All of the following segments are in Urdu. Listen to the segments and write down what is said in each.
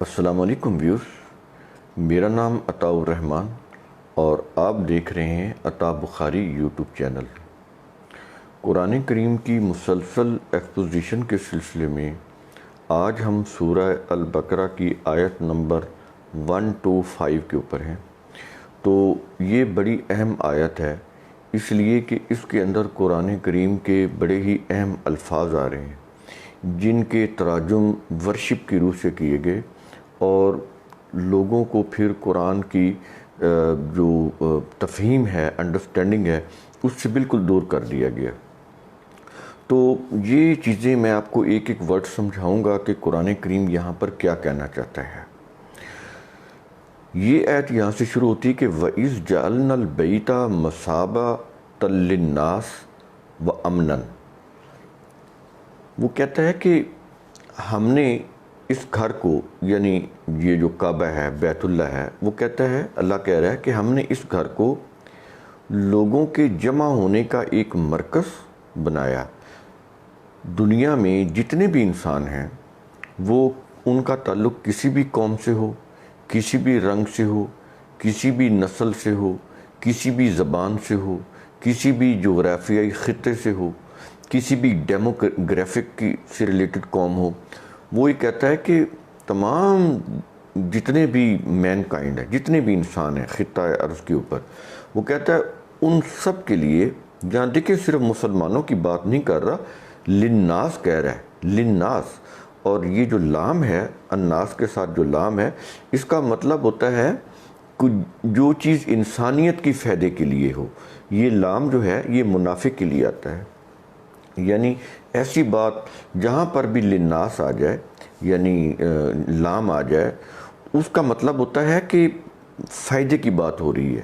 السلام علیکم ویورز، میرا نام عطاء الرحمن اور آپ دیکھ رہے ہیں عطاء بخاری یوٹیوب چینل۔ قرآن کریم کی مسلسل ایکسپوزیشن کے سلسلے میں آج ہم سورہ البقرہ کی آیت نمبر 125 کے اوپر ہیں۔ تو یہ بڑی اہم آیت ہے، اس لیے کہ اس کے اندر قرآن کریم کے بڑے ہی اہم الفاظ آ رہے ہیں جن کے تراجم ورشپ کی روح سے کیے گئے اور لوگوں کو پھر قرآن کی جو تفہیم ہے، انڈرسٹینڈنگ ہے، اس سے بالکل دور کر دیا گیا۔ تو یہ چیزیں میں آپ کو ایک ایک ورڈ سمجھاؤں گا کہ قرآن کریم یہاں پر کیا کہنا چاہتا ہے۔ یہ آیت یہاں سے شروع ہوتی ہے کہ وَإِذْ جَعَلْنَا الْبَيْتَ مَثَابَةً لِلنَّاسِ وَأَمْنًا۔ وہ کہتا ہے کہ ہم نے اس گھر کو، یعنی یہ جو کعبہ ہے، بیت اللہ ہے، وہ کہتا ہے، اللہ کہہ رہا ہے کہ ہم نے اس گھر کو لوگوں کے جمع ہونے کا ایک مرکز بنایا۔ دنیا میں جتنے بھی انسان ہیں وہ ان کا تعلق کسی بھی قوم سے ہو، کسی بھی رنگ سے ہو، کسی بھی نسل سے ہو، کسی بھی زبان سے ہو، کسی بھی جغرافیائی خطے سے ہو، کسی بھی ڈیموگرافک کی سے ریلیٹڈ قوم ہو، وہ یہ کہتا ہے کہ تمام جتنے بھی مین کائنڈ ہے، جتنے بھی انسان ہیں خطہ ارض کے اوپر، وہ کہتا ہے ان سب کے لیے، جہاں دیکھیں صرف مسلمانوں کی بات نہیں کر رہا، للناس کہہ رہا ہے، للناس، اور یہ جو لام ہے، الناس کے ساتھ جو لام ہے، اس کا مطلب ہوتا ہے جو چیز انسانیت کی فائدے کے لیے ہو۔ یہ لام جو ہے یہ منافق کے لیے آتا ہے، یعنی ایسی بات جہاں پر بھی للناس آ جائے، یعنی لام آ جائے، اس کا مطلب ہوتا ہے کہ فائدے کی بات ہو رہی ہے۔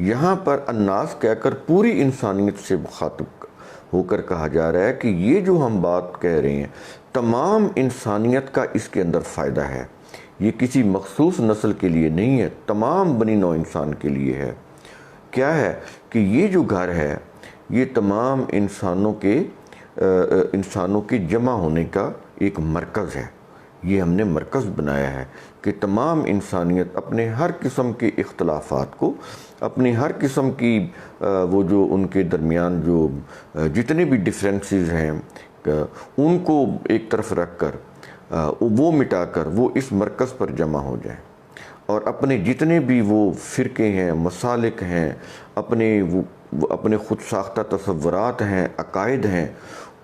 یہاں پر الناس کہہ کر پوری انسانیت سے مخاطب ہو کر کہا جا رہا ہے کہ یہ جو ہم بات کہہ رہے ہیں، تمام انسانیت کا اس کے اندر فائدہ ہے۔ یہ کسی مخصوص نسل کے لیے نہیں ہے، تمام بنی نوع انسان کے لیے ہے۔ کیا ہے کہ یہ جو گھر ہے یہ تمام انسانوں کے جمع ہونے کا ایک مرکز ہے۔ یہ ہم نے مرکز بنایا ہے کہ تمام انسانیت اپنے ہر قسم کے اختلافات کو، اپنی ہر قسم کی وہ جو ان کے درمیان جو جتنے بھی ڈفرینسز ہیں ان کو ایک طرف رکھ کر وہ مٹا کر وہ اس مرکز پر جمع ہو جائیں، اور اپنے جتنے بھی وہ فرقے ہیں، مسالک ہیں، اپنے خود ساختہ تصورات ہیں، عقائد ہیں،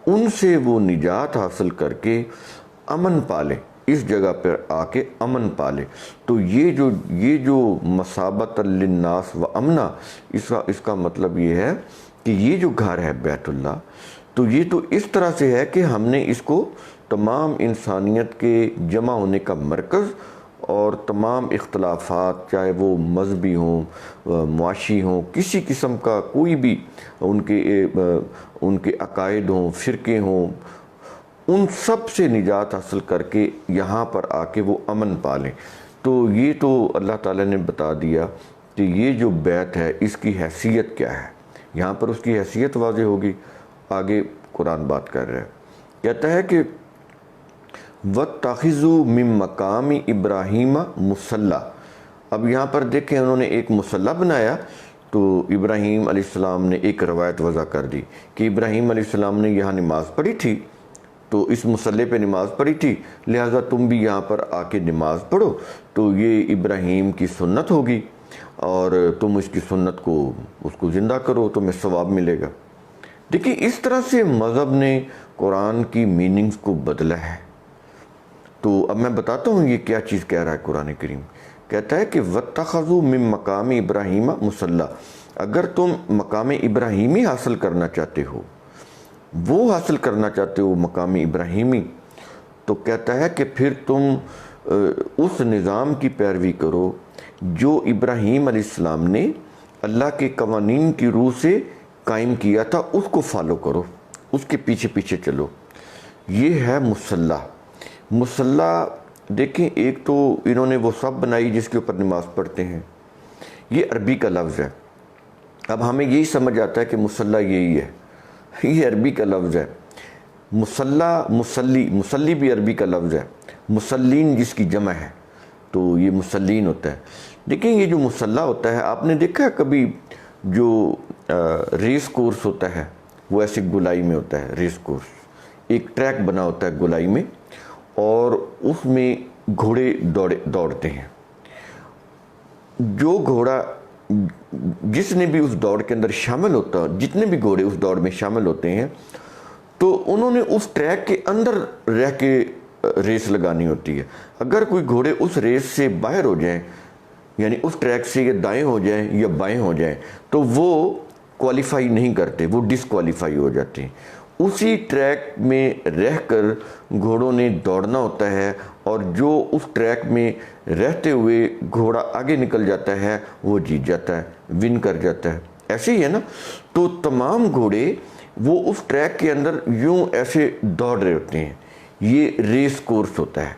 ان سے وہ نجات حاصل کر کے امن پالے، اس جگہ پر آ کے امن پالے۔ تو یہ جو مثابۃ للناس و امنا، اس کا مطلب یہ ہے کہ یہ جو گھر ہے بیت اللہ، تو یہ تو اس طرح سے ہے کہ ہم نے اس کو تمام انسانیت کے جمع ہونے کا مرکز، اور تمام اختلافات چاہے وہ مذہبی ہوں، معاشی ہوں، کسی قسم کا کوئی بھی ان کے عقائد ہوں، فرقے ہوں، ان سب سے نجات حاصل کر کے یہاں پر آ کے وہ امن پالیں۔ تو یہ تو اللہ تعالیٰ نے بتا دیا کہ یہ جو بیت ہے اس کی حیثیت کیا ہے، یہاں پر اس کی حیثیت واضح ہوگی۔ آگے قرآن بات کر رہا ہے، کہتا ہے کہ وَاتَّخِذُوا مِن مَّقَامِ إِبْرَاهِيمَ مُصَلَّى۔ اب یہاں پر دیکھیں انہوں نے ایک مصلی بنایا، تو ابراہیم علیہ السلام نے ایک روایت وضع کر دی کہ ابراہیم علیہ السلام نے یہاں نماز پڑھی تھی، تو اس مصلی پہ نماز پڑھی تھی، لہٰذا تم بھی یہاں پر آ کے نماز پڑھو، تو یہ ابراہیم کی سنت ہوگی، اور تم اس کی سنت کو زندہ کرو، تمہیں ثواب ملے گا۔ دیکھیں اس طرح سے مذہب نے قرآن کی میننگز کو بدلا ہے۔ تو اب میں بتاتا ہوں یہ کیا چیز کہہ رہا ہے قرآن کریم۔ کہتا ہے کہ وَاتَّخَذُوا مِن مَّقَامِ إِبْرَاهِيمَ مُصَلَّى۔ اگر تم مقام ابراہیمی حاصل کرنا چاہتے ہو، وہ حاصل کرنا چاہتے ہو مقام ابراہیمی، تو کہتا ہے کہ پھر تم اس نظام کی پیروی کرو جو ابراہیم علیہ السلام نے اللہ کے قوانین کی روح سے قائم کیا تھا، اس کو فالو کرو، اس کے پیچھے پیچھے چلو۔ یہ ہے مصلی۔ مصلی دیکھیں، ایک تو انہوں نے وہ سب بنائی جس کے اوپر نماز پڑھتے ہیں، یہ عربی کا لفظ ہے۔ اب ہمیں یہی سمجھ آتا ہے کہ مصلی یہی ہے، یہ عربی کا لفظ ہے۔ مصلی بھی عربی کا لفظ ہے، مسلین جس کی جمع ہے، تو یہ مسلین ہوتا ہے۔ دیکھیں یہ جو مسلح ہوتا ہے، آپ نے دیکھا ہے کبھی جو ریس کورس ہوتا ہے وہ ایسے گولائی میں ہوتا ہے، ریس کورس ایک ٹریک بنا ہوتا ہے گولائی میں، اور اس میں گھوڑے دوڑتے ہیں۔ جو گھوڑا جس نے بھی اس دوڑ کے اندر شامل ہوتا، جتنے بھی گھوڑے اس دوڑ میں شامل ہوتے ہیں، تو انہوں نے اس ٹریک کے اندر رہ کے ریس لگانی ہوتی ہے۔ اگر کوئی گھوڑے اس ریس سے باہر ہو جائیں، یعنی اس ٹریک سے یا دائیں ہو جائیں یا بائیں ہو جائیں، تو وہ کوالیفائی نہیں کرتے، وہ ڈسکوالیفائی ہو جاتے ہیں۔ اسی ٹریک میں رہ کر گھوڑوں نے دوڑنا ہوتا ہے، اور جو اس ٹریک میں رہتے ہوئے گھوڑا آگے نکل جاتا ہے وہ جیت جاتا ہے، ون کر جاتا ہے۔ ایسے ہی ہے نا، تو تمام گھوڑے وہ اس ٹریک کے اندر یوں ایسے دوڑ رہے ہوتے ہیں، یہ ریس کورس ہوتا ہے۔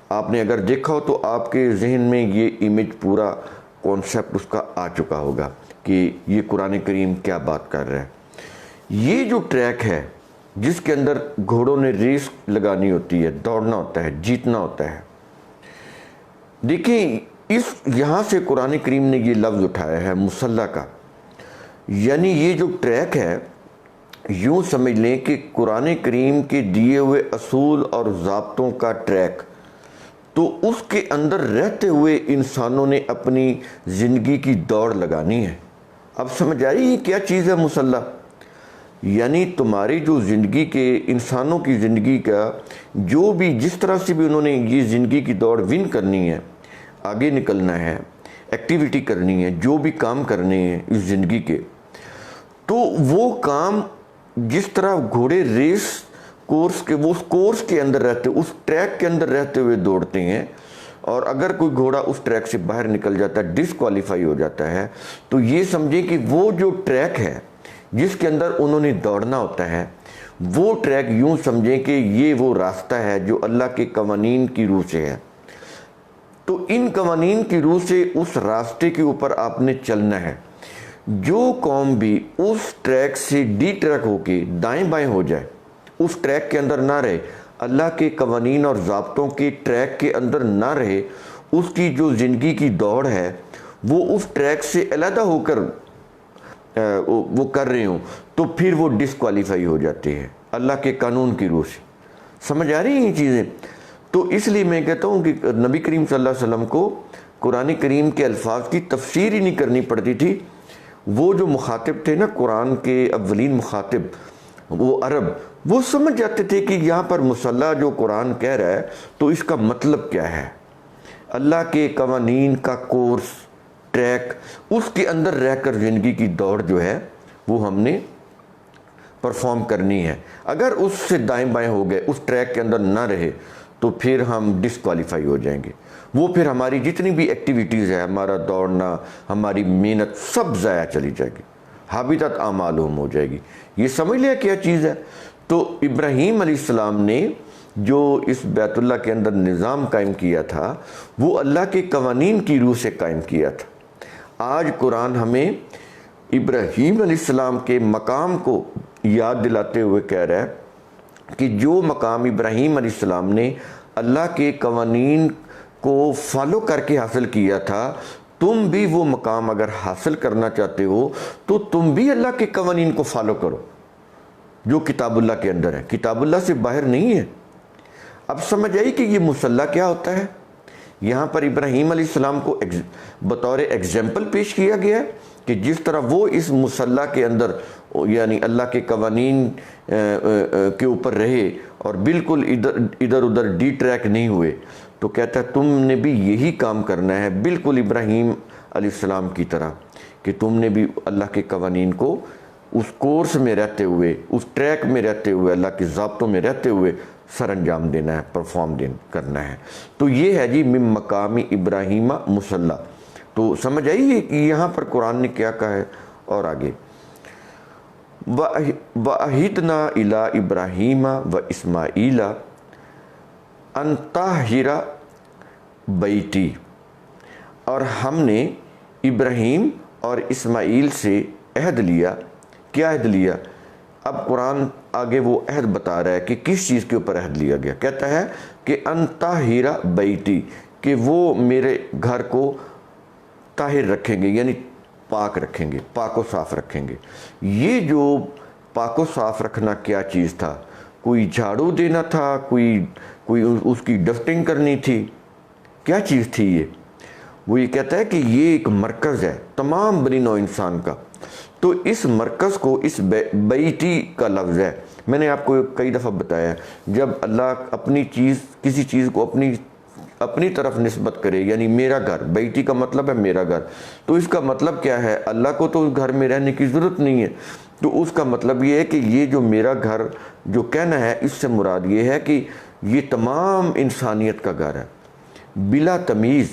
آپ نے اگر دیکھا ہو تو آپ کے ذہن میں یہ امیج پورا کانسیپٹ اس کا آ چکا ہوگا کہ یہ قرآن کریم کیا بات کر رہا ہے۔ یہ جو ٹریک ہے جس کے اندر گھوڑوں نے ریس لگانی ہوتی ہے، دوڑنا ہوتا ہے، جیتنا ہوتا ہے، دیکھیں یہاں سے قرآن کریم نے یہ لفظ اٹھایا ہے مسلح کا، یعنی یہ جو ٹریک ہے یوں سمجھ لیں کہ قرآن کریم کے دیے ہوئے اصول اور ضابطوں کا ٹریک، تو اس کے اندر رہتے ہوئے انسانوں نے اپنی زندگی کی دوڑ لگانی ہے۔ اب سمجھ آئی یہ کیا چیز ہے مسلح؟ یعنی تمہاری جو زندگی کے، انسانوں کی زندگی کا جو بھی جس طرح سے بھی انہوں نے یہ زندگی کی دوڑ ون کرنی ہے، آگے نکلنا ہے، ایکٹیویٹی کرنی ہے، جو بھی کام کرنے ہیں اس زندگی کے، تو وہ کام جس طرح گھوڑے ریس کورس کے، وہ اس کورس کے اندر رہتے، اس ٹریک کے اندر رہتے ہوئے دوڑتے ہیں، اور اگر کوئی گھوڑا اس ٹریک سے باہر نکل جاتا ہے، ڈسکوالیفائی ہو جاتا ہے، تو یہ سمجھیں کہ وہ جو ٹریک ہے جس کے اندر انہوں نے دوڑنا ہوتا ہے، وہ ٹریک یوں سمجھیں کہ یہ وہ راستہ ہے جو اللہ کے قوانین کی روح سے ہے۔ تو ان قوانین کی روح سے اس راستے کے اوپر آپ نے چلنا ہے۔ جو قوم بھی اس ٹریک سے ڈی ٹریک ہو کے دائیں بائیں ہو جائے، اس ٹریک کے اندر نہ رہے، اللہ کے قوانین اور ضابطوں کے ٹریک کے اندر نہ رہے، اس کی جو زندگی کی دوڑ ہے وہ اس ٹریک سے علیحدہ ہو کر وہ کر رہے ہوں، تو پھر وہ ڈسکوالیفائی ہو جاتے ہیں اللہ کے قانون کی روح سے۔ سمجھ آ رہی ہیں یہ چیزیں؟ تو اس لیے میں کہتا ہوں کہ نبی کریم صلی اللہ علیہ وسلم کو قرآن کریم کے الفاظ کی تفسیر ہی نہیں کرنی پڑتی تھی۔ وہ جو مخاطب تھے نا، قرآن کے اولین مخاطب، وہ عرب، وہ سمجھ جاتے تھے کہ یہاں پر مسلح جو قرآن کہہ رہا ہے تو اس کا مطلب کیا ہے۔ اللہ کے قوانین کا کورس، ٹریک، اس کے اندر رہ کر زندگی کی دوڑ جو ہے وہ ہم نے پرفارم کرنی ہے۔ اگر اس سے دائیں بائیں ہو گئے، اس ٹریک کے اندر نہ رہے، تو پھر ہم ڈسکوالیفائی ہو جائیں گے۔ وہ پھر ہماری جتنی بھی ایکٹیویٹیز ہے، ہمارا دوڑنا، ہماری محنت، سب ضائع چلی جائے گی، حبطت اعمالہم ہو جائے گی۔ یہ سمجھ لیا کیا چیز ہے؟ تو ابراہیم علیہ السلام نے جو اس بیت اللہ کے اندر نظام قائم کیا تھا، وہ اللہ کے قوانین کی روح سے قائم کیا تھا۔ آج قرآن ہمیں ابراہیم علیہ السلام کے مقام کو یاد دلاتے ہوئے کہہ رہا ہے کہ جو مقام ابراہیم علیہ السلام نے اللہ کے قوانین کو فالو کر کے حاصل کیا تھا، تم بھی وہ مقام اگر حاصل کرنا چاہتے ہو تو تم بھی اللہ کے قوانین کو فالو کرو جو کتاب اللہ کے اندر ہے، کتاب اللہ سے باہر نہیں ہے۔ اب سمجھ آئی کہ یہ مسلح کیا ہوتا ہے؟ یہاں پر ابراہیم علیہ السلام کو بطور ایگزامپل پیش کیا گیا ہے کہ جس طرح وہ اس مسلح کے اندر، یعنی اللہ کے قوانین کے اوپر رہے اور بالکل ادھر ادھر ڈی ٹریک نہیں ہوئے، تو کہتا ہے تم نے بھی یہی کام کرنا ہے، بالکل ابراہیم علیہ السلام کی طرح، کہ تم نے بھی اللہ کے قوانین کو اس کورس میں رہتے ہوئے، اس ٹریک میں رہتے ہوئے، اللہ کے ضابطوں میں رہتے ہوئے سر انجام دینا ہے، پرفارم کرنا ہے۔ تو یہ ہے جی من مقام ابراہیم مسلح۔ تو سمجھ آئیے کہ یہاں پر قرآن نے کیا کہا ہے۔ اور آگے وَأَحِدْنَا إِلَىٰ إِبْرَاهِيمَ وَإِسْمَاعِيلَ أَن طَهِّرَ بَيْتِي، اور ہم نے ابراہیم اور اسماعیل سے عہد لیا۔ کیا عہد لیا؟ اب قرآن آگے وہ عہد بتا رہا ہے کہ کس چیز کے اوپر عہد لیا گیا۔ کہتا ہے کہ ان طاہر بیتی، کہ وہ میرے گھر کو طاہر رکھیں گے، یعنی پاک رکھیں گے، پاک و صاف رکھیں گے۔ یہ جو پاک و صاف رکھنا کیا چیز تھا؟ کوئی جھاڑو دینا تھا، کوئی اس کی ڈسٹنگ کرنی تھی، کیا چیز تھی یہ؟ وہ یہ کہتا ہے کہ یہ ایک مرکز ہے تمام بنی نوع انسان کا۔ تو اس مرکز کو، اس بیتی کا لفظ ہے، میں نے آپ کو کئی دفعہ بتایا، جب اللہ اپنی چیز، کسی چیز کو اپنی طرف نسبت کرے، یعنی میرا گھر، بیتی کا مطلب ہے میرا گھر، تو اس کا مطلب کیا ہے؟ اللہ کو تو اس گھر میں رہنے کی ضرورت نہیں ہے، تو اس کا مطلب یہ ہے کہ یہ جو میرا گھر جو کہنا ہے، اس سے مراد یہ ہے کہ یہ تمام انسانیت کا گھر ہے، بلا تمیز،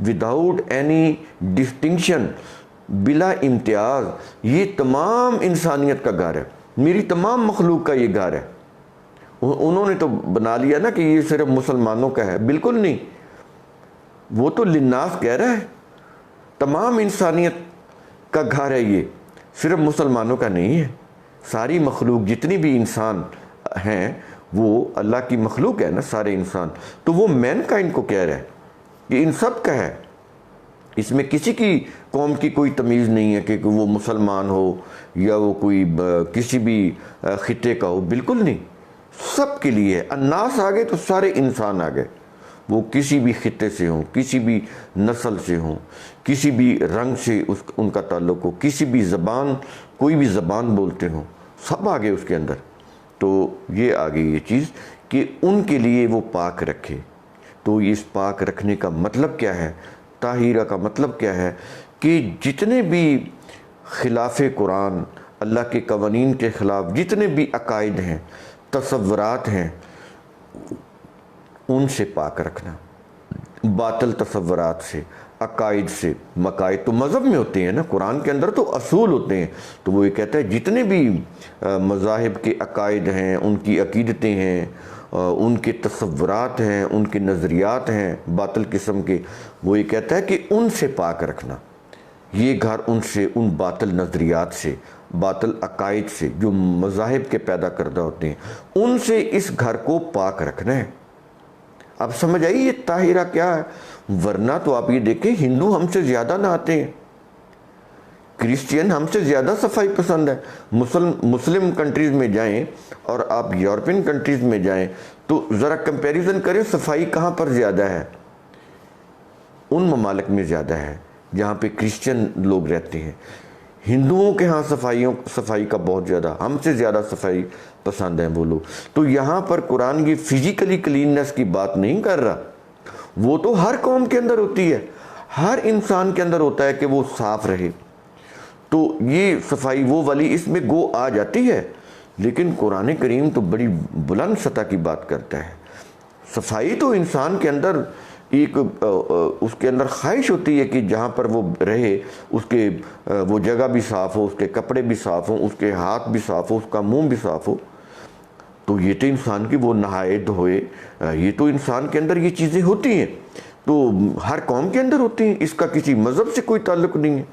وداؤٹ اینی ڈسٹنکشن، بلا امتیاز، یہ تمام انسانیت کا گھر ہے، میری تمام مخلوق کا یہ گھر ہے۔ انہوں نے تو بنا لیا نا کہ یہ صرف مسلمانوں کا ہے، بالکل نہیں، وہ تو للناس کہہ رہا ہے، تمام انسانیت کا گھر ہے، یہ صرف مسلمانوں کا نہیں ہے، ساری مخلوق جتنی بھی انسان ہیں وہ اللہ کی مخلوق ہے نا، سارے انسان، تو وہ مین کائنڈ کو کہہ رہا ہے کہ ان سب کا ہے، اس میں کسی کی قوم کی کوئی تمیز نہیں ہے کہ وہ مسلمان ہو یا وہ کوئی کسی بھی خطے کا ہو، بالکل نہیں، سب کے لیے ہے۔ الناس آگے تو سارے انسان آگے، وہ کسی بھی خطے سے ہوں، کسی بھی نسل سے ہوں، کسی بھی رنگ سے ان کا تعلق ہو، کسی بھی زبان، کوئی بھی زبان بولتے ہوں، سب آگے اس کے اندر۔ تو یہ آگے یہ چیز کہ ان کے لیے وہ پاک رکھے۔ تو اس پاک رکھنے کا مطلب کیا ہے؟ طاہرہ کا مطلب کیا ہے؟ کہ جتنے بھی خلاف قرآن، اللہ کے قوانین کے خلاف جتنے بھی عقائد ہیں، تصورات ہیں، ان سے پاک رکھنا، باطل تصورات سے، عقائد سے۔ مقاصد تو مذہب میں ہوتے ہیں نا، قرآن کے اندر تو اصول ہوتے ہیں، تو وہ یہ کہتا ہے جتنے بھی مذاہب کے عقائد ہیں، ان کی عقیدتیں ہیں، ان کے تصورات ہیں، ان کے نظریات ہیں باطل قسم کے، وہ یہ کہتا ہے کہ ان سے پاک رکھنا، یہ گھر ان سے، ان باطل نظریات سے، باطل عقائد سے جو مذاہب کے پیدا کردہ ہوتے ہیں، ان سے اس گھر کو پاک رکھنا ہے۔ اب سمجھ آئی یہ طاہرہ کیا ہے؟ ورنہ تو آپ یہ دیکھیں، ہندو ہم سے زیادہ نہاتے ہیں، کرسچین ہم سے زیادہ صفائی پسند ہے۔ مسلم کنٹریز میں جائیں اور آپ یورپین کنٹریز میں جائیں تو ذرا کمپیریزن کریں، صفائی کہاں پر زیادہ ہے؟ ان ممالک میں زیادہ ہے جہاں پہ کرسچین لوگ رہتے ہیں۔ ہندوؤں کے ہاں صفائی کا بہت زیادہ، ہم سے زیادہ صفائی پسند ہیں وہ لوگ۔ تو یہاں پر قرآن یہ فزیکلی کلیننس کی بات نہیں کر رہا، وہ تو ہر قوم کے اندر ہوتی ہے، ہر انسان کے اندر ہوتا ہے کہ وہ صاف رہے۔ تو یہ صفائی وہ والی اس میں گو آ جاتی ہے، لیکن قرآن کریم تو بڑی بلند سطح کی بات کرتا ہے۔ صفائی تو انسان کے اندر ایک اس کے اندر خواہش ہوتی ہے کہ جہاں پر وہ رہے اس کے وہ جگہ بھی صاف ہو، اس کے کپڑے بھی صاف ہوں، اس کے ہاتھ بھی صاف ہو، اس کا منہ بھی صاف ہو۔ تو یہ تو انسان کی وہ نہائے دھوئے، یہ تو انسان کے اندر یہ چیزیں ہوتی ہیں، تو ہر قوم کے اندر ہوتی ہیں، اس کا کسی مذہب سے کوئی تعلق نہیں ہے۔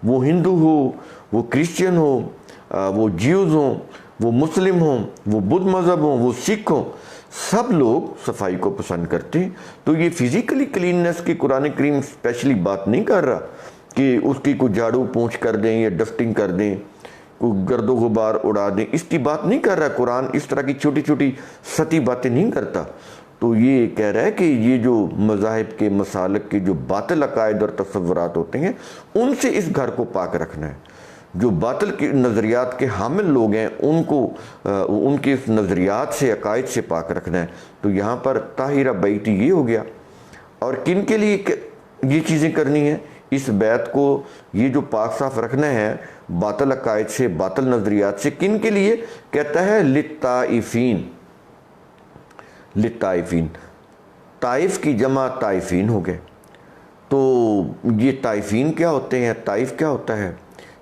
وہ ہندو ہو، وہ کرسچین ہو، وہ جیوز ہوں، وہ مسلم ہوں، وہ بدھ مذہب ہوں، وہ سکھ ہوں، سب لوگ صفائی کو پسند کرتے ہیں۔ تو یہ فزیکلی کلیننس کی قرآن کریم اسپیشلی بات نہیں کر رہا کہ اس کی کوئی جھاڑو پونچھ کر دیں یا ڈسٹنگ کر دیں، کوئی گرد و غبار اڑا دیں، اس کی بات نہیں کر رہا قرآن، اس طرح کی چھوٹی چھوٹی سطحی باتیں نہیں کرتا۔ تو یہ کہہ رہا ہے کہ یہ جو مذاہب کے مسالک کے جو باطل عقائد اور تصورات ہوتے ہیں، ان سے اس گھر کو پاک رکھنا ہے۔ جو باطل کے نظریات کے حامل لوگ ہیں، ان کو ان کے اس نظریات سے، عقائد سے پاک رکھنا ہے۔ تو یہاں پر طاہرہ بیتی یہ ہو گیا۔ اور کن کے لیے یہ چیزیں کرنی ہیں؟ اس بیت کو، یہ جو پاک صاف رکھنا ہے باطل عقائد سے، باطل نظریات سے، کن کے لیے؟ کہتا ہے للطائفین، للطائفین، طائف کی جمع طائفین ہو گئے۔ تو یہ طائفین کیا ہوتے ہیں؟ طائف کیا ہوتا ہے؟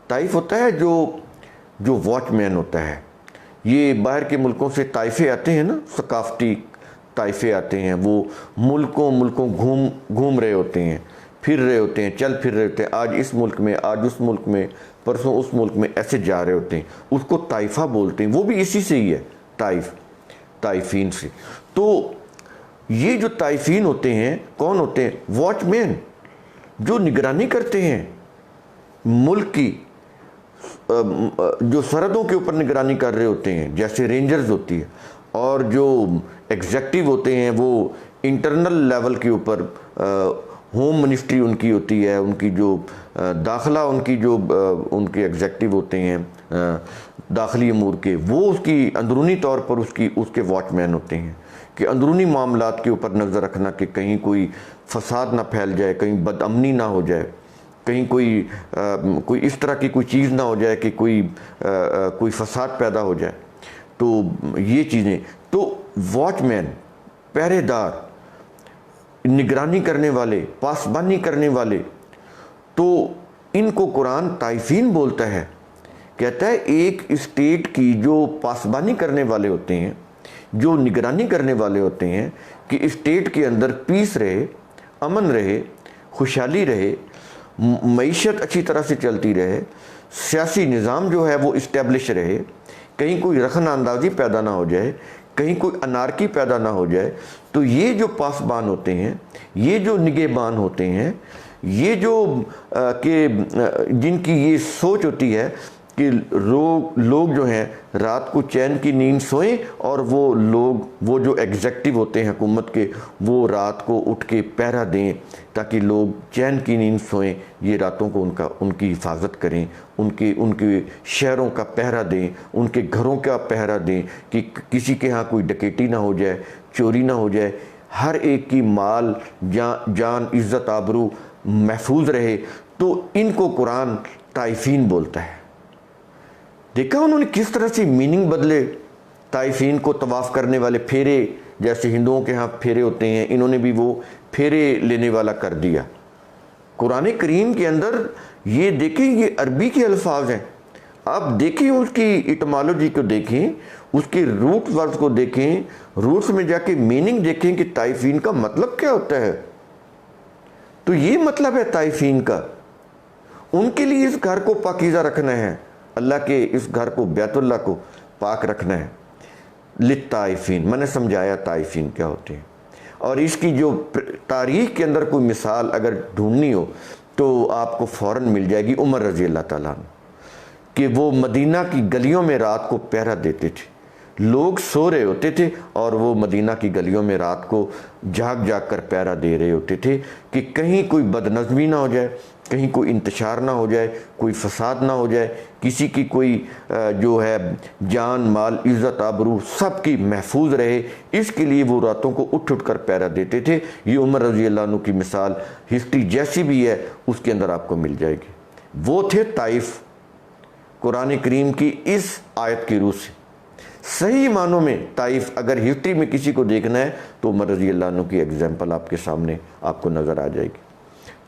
طائف ہوتا ہے جو واچ مین ہوتا ہے۔ یہ باہر کے ملکوں سے طائفے آتے ہیں نا، ثقافتی طائفے آتے ہیں، وہ ملکوں گھوم رہے ہوتے ہیں، پھر رہے ہوتے ہیں، چل پھر رہے ہوتے ہیں، آج اس ملک میں، آج اس ملک میں، پرسوں اس ملک میں، ایسے جا رہے ہوتے ہیں، اس کو طائفہ بولتے ہیں۔ وہ بھی اسی سے ہی ہے، طائف، طائفین سے۔ تو یہ جو طائفین ہوتے ہیں کون ہوتے ہیں؟ واچ مین، جو نگرانی کرتے ہیں ملک کی، جو سرحدوں کے اوپر نگرانی کر رہے ہوتے ہیں، جیسے رینجرز ہوتی ہے، اور جو ایگزیکٹو ہوتے ہیں وہ انٹرنل لیول کے اوپر، ہوم منسٹری ان کی ہوتی ہے، ان کی جو داخلہ ان کے ایگزیکٹو ہوتے ہیں داخلی امور کے، وہ اس کی اندرونی طور پر اس کے واچ مین ہوتے ہیں کہ اندرونی معاملات کے اوپر نظر رکھنا کہ کہیں کوئی فساد نہ پھیل جائے، کہیں بد امنی نہ ہو جائے، کہیں کوئی اس طرح کی کوئی چیز نہ ہو جائے کہ کوئی فساد پیدا ہو جائے۔ تو یہ چیزیں، تو واچ مین، پہرے دار، نگرانی کرنے والے، پاسبانی کرنے والے، تو ان کو قرآن طائفین بولتا ہے، کہتا ہے ایک اسٹیٹ کی جو پاسبانی کرنے والے ہوتے ہیں، جو نگرانی کرنے والے ہوتے ہیں کہ اسٹیٹ کے اندر پیس رہے، امن رہے، خوشحالی رہے، معیشت اچھی طرح سے چلتی رہے، سیاسی نظام جو ہے وہ اسٹیبلش رہے، کہیں کوئی رخنہ اندازی پیدا نہ ہو جائے، کہیں کوئی انارکی پیدا نہ ہو جائے۔ تو یہ جو پاسبان ہوتے ہیں، یہ جو نگہبان ہوتے ہیں، یہ جو کہ جن کی یہ سوچ ہوتی ہے کہ لوگ جو ہیں رات کو چین کی نیند سوئیں، اور وہ جو ایگزیکٹو ہوتے ہیں حکومت کے، وہ رات کو اٹھ کے پہرا دیں تاکہ لوگ چین کی نیند سوئیں، یہ راتوں کو ان کی حفاظت کریں، ان کے شہروں کا پہرا دیں، ان کے گھروں کا پہرا دیں کہ کسی کے ہاں کوئی ڈکیتی نہ ہو جائے، چوری نہ ہو جائے، ہر ایک کی مال، جان، عزت، آبرو محفوظ رہے۔ تو ان کو قرآن طائفین بولتا ہے۔ دیکھا انہوں نے کس طرح سے میننگ بدلے۔ طائفین کو طواف کرنے والے، پھیرے، جیسے ہندوؤں کے ہاں پھیرے ہوتے ہیں، انہوں نے بھی وہ پھیرے لینے والا کر دیا۔ قرآن کریم کے اندر یہ دیکھیں، یہ عربی کے الفاظ ہیں، آپ دیکھیں اس کی ایٹمالوجی کو دیکھیں، اس کے روٹ ورڈز کو دیکھیں، روٹس میں جا کے میننگ دیکھیں کہ طائفین کا مطلب کیا ہوتا ہے۔ تو یہ مطلب ہے طائفین کا، ان کے لیے اس گھر کو پاکیزہ رکھنا ہے، اللہ کے اس گھر کو، بیت اللہ کو پاک رکھنا ہے۔ للطائفین، میں نے سمجھایا طائفین کیا ہوتے ہیں، اور اس کی جو تاریخ کے اندر کوئی مثال اگر ڈھونڈنی ہو تو آپ کو فوراً مل جائے گی عمر رضی اللہ تعالیٰ عنہ، کہ وہ مدینہ کی گلیوں میں رات کو پہرا دیتے تھے۔ لوگ سو رہے ہوتے تھے اور وہ مدینہ کی گلیوں میں رات کو جاگ کر پہرا دے رہے ہوتے تھے کہ کہیں کوئی بدنظمی نہ ہو جائے، کہیں کوئی انتشار نہ ہو جائے، کوئی فساد نہ ہو جائے، کسی کی کوئی جو ہے جان، مال، عزت، آبرو سب کی محفوظ رہے۔ اس کے لیے وہ راتوں کو اٹھ کر پہرا دیتے تھے۔ یہ عمر رضی اللہ عنہ کی مثال ہسٹری جیسی بھی ہے اس کے اندر آپ کو مل جائے گی۔ وہ تھے طائف، قرآن کریم کی اس آیت کی روح سے صحیح معنوں میں طائف۔ اگر ہسٹری میں کسی کو دیکھنا ہے تو عمر رضی اللہ عنہ کی ایگزامپل آپ کے سامنے آپ کو نظر آ جائے گی۔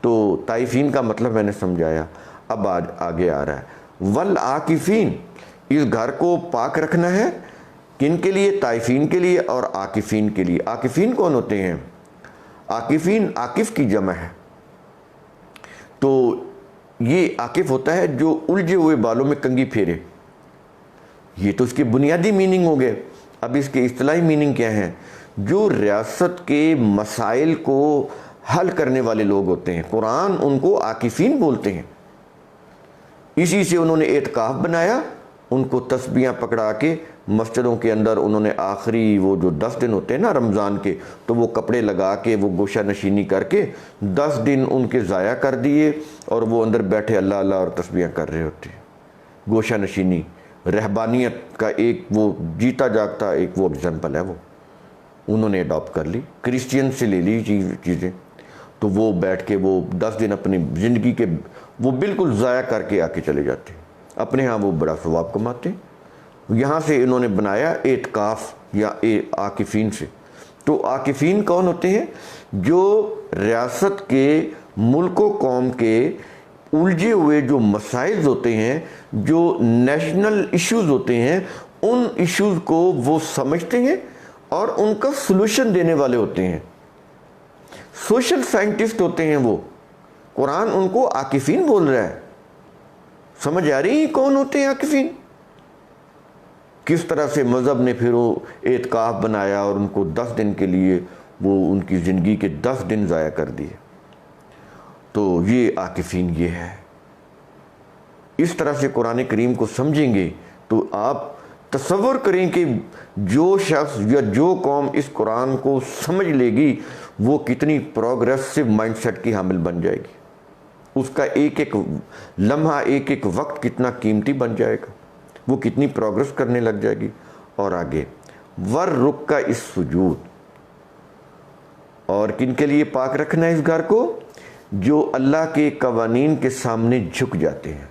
تو طائفین کا مطلب میں نے سمجھایا۔ اب آگے آ رہا ہے والعاکفین، اس گھر کو پاک رکھنا ہے کن کے لیے؟ طائفین کے لیے اور عاکفین کے لیے۔ عاکفین کون ہوتے ہیں؟ عاکفین عاکف کی جمع ہے۔ تو یہ عاکف ہوتا ہے جو الجھے ہوئے بالوں میں کنگھی پھیرے، یہ تو اس کی بنیادی میننگ ہو گئے۔ اب اس کے اصطلاحی میننگ کیا ہیں؟ جو ریاست کے مسائل کو حل کرنے والے لوگ ہوتے ہیں، قرآن ان کو عاکفین بولتے ہیں۔ اسی سے انہوں نے اعتکاف بنایا، ان کو تسبیحاں پکڑا کے مسجدوں کے اندر انہوں نے آخری وہ جو 10 دن ہوتے ہیں نا رمضان کے، تو وہ کپڑے لگا کے وہ گوشہ نشینی کر کے 10 دن ان کے ضائع کر دیے، اور وہ اندر بیٹھے اللہ اللہ اور تسبیحاں کر رہے ہوتے ہیں۔ گوشہ نشینی رہبانیت کا ایک وہ جیتا جاگتا ایک وہ ایگزامپل ہے، وہ انہوں نے اڈاپٹ کر لی، کرسچین سے لے لی چیزیں۔ تو وہ بیٹھ کے وہ 10 دن اپنی زندگی کے وہ بالکل ضائع کر کے آ کے چلے جاتے ہیں، اپنے ہاں وہ بڑا ثواب کماتے ہیں۔ یہاں سے انہوں نے بنایا اعتکاف یا عاکفین سے۔ تو عاکفین کون ہوتے ہیں؟ جو ریاست کے، ملک و قوم کے الجھے ہوئے جو مسائل ہوتے ہیں، جو نیشنل ایشوز ہوتے ہیں، ان ایشوز کو وہ سمجھتے ہیں اور ان کا سلوشن دینے والے ہوتے ہیں۔ سوشل سائنٹسٹ ہوتے ہیں وہ۔ قرآن ان کو عاکفین بول رہا ہے۔ سمجھ آ رہی ہے کون ہوتے ہیں عاکفین؟ کس طرح سے مذہب نے پھر وہ اعتکاف بنایا اور ان کو 10 دن کے لیے وہ ان کی زندگی کے 10 دن ضائع کر دیے۔ تو یہ عاکفین یہ ہے۔ اس طرح سے قرآن کریم کو سمجھیں گے تو آپ تصور کریں کہ جو شخص یا جو قوم اس قرآن کو سمجھ لے گی وہ کتنی پروگریسو مائنڈ سیٹ کی حامل بن جائے گی، اس کا ایک ایک لمحہ، ایک ایک وقت کتنا قیمتی بن جائے گا، وہ کتنی پروگریس کرنے لگ جائے گی۔ اور آگے وَالرُّكَّعِ السُّجُودِ، اور کن کے لیے پاک رکھنا ہے اس گھر کو؟ جو اللہ کے قوانین کے سامنے جھک جاتے ہیں،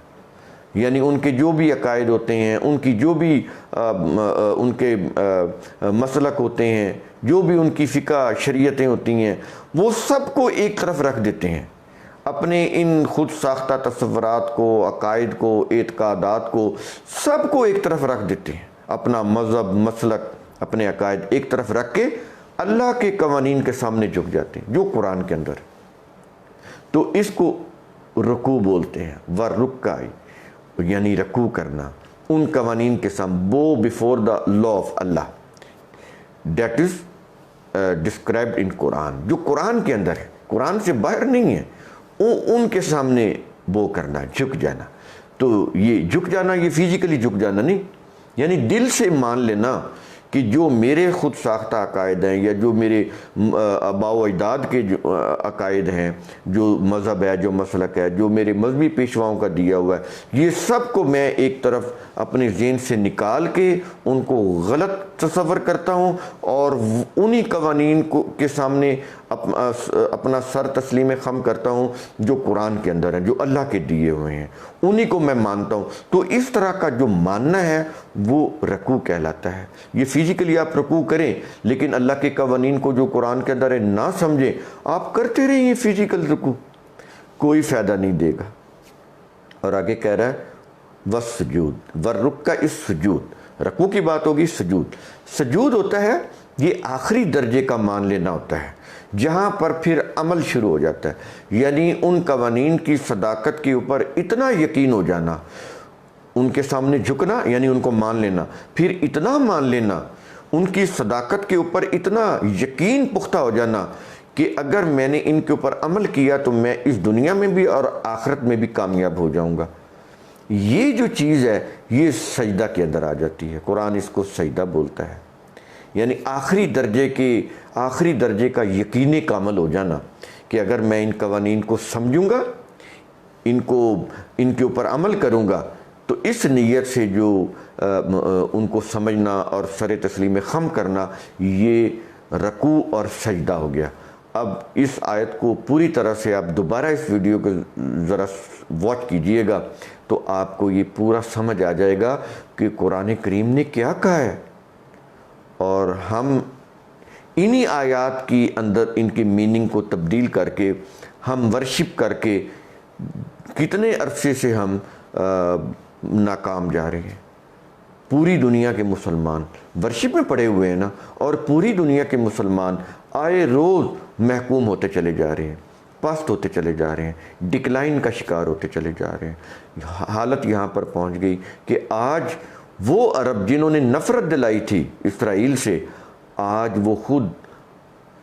یعنی ان کے جو بھی عقائد ہوتے ہیں، ان کی جو بھی ان کے مسلک ہوتے ہیں، جو بھی ان کی فقہ شریعتیں ہوتی ہیں، وہ سب کو ایک طرف رکھ دیتے ہیں، اپنے ان خود ساختہ تصورات کو، عقائد کو، اعتقادات کو، سب کو ایک طرف رکھ دیتے ہیں، اپنا مذہب، مسلک، اپنے عقائد ایک طرف رکھ کے اللہ کے قوانین کے سامنے جھک جاتے ہیں جو قرآن کے اندر۔ تو اس کو رکوع بولتے ہیں، وَالرُّكَّعِ، یعنی رکوع کرنا ان قوانین کے سامنے، bow before the law of Allah, that is described in Quran, جو قرآن کے اندر ہے، قرآن سے باہر نہیں ہے، ان کے سامنے بو کرنا، جھک جانا۔ تو یہ جھک جانا، یہ فزیکلی جھک جانا نہیں، یعنی دل سے مان لینا کہ جو میرے خود ساختہ عقائد ہیں، یا جو میرے آباء و اجداد کے جو عقائد ہیں، جو مذہب ہے، جو مسلک ہے، جو میرے مذہبی پیشواؤں کا دیا ہوا ہے، یہ سب کو میں ایک طرف اپنے ذہن سے نکال کے ان کو غلط تصور کرتا ہوں، اور انہی قوانین کے سامنے اپنا سر تسلیم خم کرتا ہوں جو قرآن کے اندر ہیں، جو اللہ کے دیے ہوئے ہیں، انہی کو میں مانتا ہوں۔ تو اس طرح کا جو ماننا ہے وہ رکوع کہلاتا ہے۔ یہ فزیکلی آپ رکوع کریں، لیکن اللہ کے قوانین کو جو قرآن کے اندر ہے نہ سمجھیں، آپ کرتے رہیں یہ فزیکل رکوع، کوئی فائدہ نہیں دے گا۔ اور آگے کہہ رہا ہے وَالسُّجُودِ وَالرُّكَّعِ السُّجُودِ، رکوع کی بات ہوگی۔ سجود ہوتا ہے یہ آخری درجے کا مان لینا ہوتا ہے، جہاں پر پھر عمل شروع ہو جاتا ہے، یعنی ان قوانین کی صداقت کے اوپر اتنا یقین ہو جانا، ان کے سامنے جھکنا یعنی ان کو مان لینا، پھر اتنا مان لینا، ان کی صداقت کے اوپر اتنا یقین پختہ ہو جانا کہ اگر میں نے ان کے اوپر عمل کیا تو میں اس دنیا میں بھی اور آخرت میں بھی کامیاب ہو جاؤں گا۔ یہ جو چیز ہے یہ سجدہ کے اندر آ جاتی ہے، قرآن اس کو سجدہ بولتا ہے، یعنی آخری درجے کا یقین کامل ہو جانا کہ اگر میں ان قوانین کو سمجھوں گا، ان کے اوپر عمل کروں گا، تو اس نیت سے جو ان کو سمجھنا اور سر تسلیم خم کرنا، یہ رکوع اور سجدہ ہو گیا۔ اب اس آیت کو پوری طرح سے آپ دوبارہ اس ویڈیو کو ذرا واچ کیجئے گا تو آپ کو یہ پورا سمجھ آ جائے گا کہ قرآن کریم نے کیا کہا ہے، اور ہم انہی آیات کی اندر ان کی میننگ کو تبدیل کر کے ہم ورشپ کر کے کتنے عرصے سے ہم ناکام جا رہے ہیں۔ پوری دنیا کے مسلمان ورشپ میں پڑے ہوئے ہیں نا، اور پوری دنیا کے مسلمان آئے روز محکوم ہوتے چلے جا رہے ہیں، پست ہوتے چلے جا رہے ہیں، ڈکلائن کا شکار ہوتے چلے جا رہے ہیں۔ حالت یہاں پر پہنچ گئی کہ آج وہ عرب جنہوں نے نفرت دلائی تھی اسرائیل سے، آج وہ خود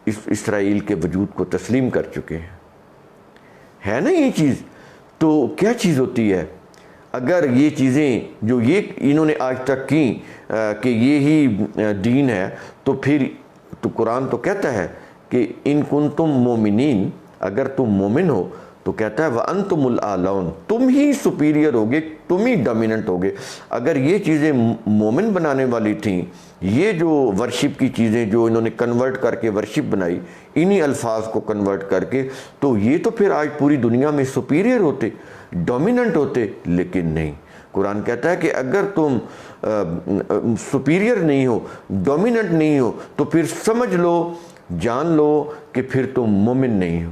اس اسرائیل کے وجود کو تسلیم کر چکے ہیں۔ ہے نا یہ چیز؟ تو کیا چیز ہوتی ہے اگر یہ چیزیں جو یہ انہوں نے آج تک کی کہ یہی دین ہے، تو پھر تو قرآن تو کہتا ہے کہ ان کنتم مومنین، اگر تم مومن ہو تو کہتا ہے وَأَنْتُمُ الْأَعْلَوْنَ، تم ہی سپیریئر ہوگے، تم ہی ڈومیننٹ ہوگے۔ اگر یہ چیزیں مومن بنانے والی تھیں، یہ جو ورشپ کی چیزیں جو انہوں نے کنورٹ کر کے ورشپ بنائی، انہی الفاظ کو کنورٹ کر کے، تو یہ تو پھر آج پوری دنیا میں سپیریئر ہوتے، ڈومیننٹ ہوتے، لیکن نہیں۔ قرآن کہتا ہے کہ اگر تم سپیریئر نہیں ہو، ڈومیننٹ نہیں ہو، تو پھر سمجھ لو، جان لو کہ پھر تم مومن نہیں ہو۔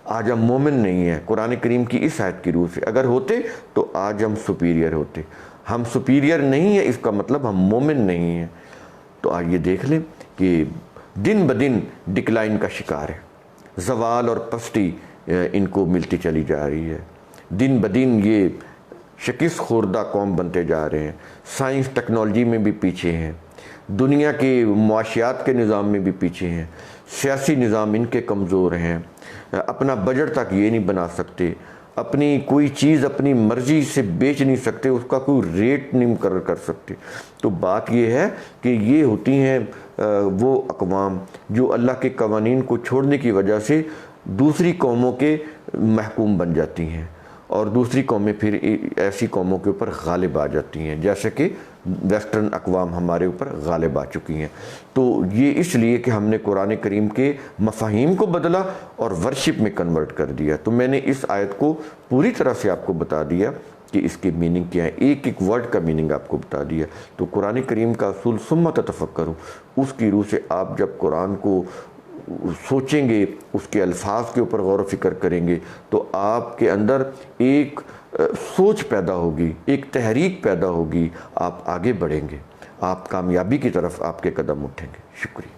آج ہم مومن نہیں ہیں قرآن کریم کی اس آیت کی روح سے، اگر ہوتے تو آج ہم سپیریئر ہوتے۔ ہم سپیریئر نہیں ہیں، اس کا مطلب ہم مومن نہیں ہیں۔ تو آئیے دیکھ لیں کہ دن بدن ڈکلائن کا شکار ہے، زوال اور پستی ان کو ملتی چلی جا رہی ہے، دن بدن یہ شکست خوردہ قوم بنتے جا رہے ہیں، سائنس ٹیکنالوجی میں بھی پیچھے ہیں، دنیا کے معاشیات کے نظام میں بھی پیچھے ہیں، سیاسی نظام ان کے کمزور ہیں، اپنا بجٹ تک یہ نہیں بنا سکتے، اپنی کوئی چیز اپنی مرضی سے بیچ نہیں سکتے، اس کا کوئی ریٹ نہیں مقرر کر سکتے۔ تو بات یہ ہے کہ یہ ہوتی ہیں وہ اقوام جو اللہ کے قوانین کو چھوڑنے کی وجہ سے دوسری قوموں کے محکوم بن جاتی ہیں، اور دوسری قومیں پھر ایسی قوموں کے اوپر غالب آ جاتی ہیں، جیسے کہ ویسٹرن اقوام ہمارے اوپر غالب آ چکی ہیں۔ تو یہ اس لیے کہ ہم نے قرآن کریم کے مفاہیم کو بدلا اور ورشپ میں کنورٹ کر دیا۔ تو میں نے اس آیت کو پوری طرح سے آپ کو بتا دیا کہ اس کی میننگ کیا ہے، ایک ایک ورڈ کا میننگ آپ کو بتا دیا۔ تو قرآن کریم کا اصول ثم تتفکروا، اس کی روح سے آپ جب قرآن کو سوچیں گے، اس کے الفاظ کے اوپر غور و فکر کریں گے، تو آپ کے اندر ایک سوچ پیدا ہوگی، ایک تحریک پیدا ہوگی، آپ آگے بڑھیں گے، آپ کامیابی کی طرف آپ کے قدم اٹھیں گے۔ شکریہ۔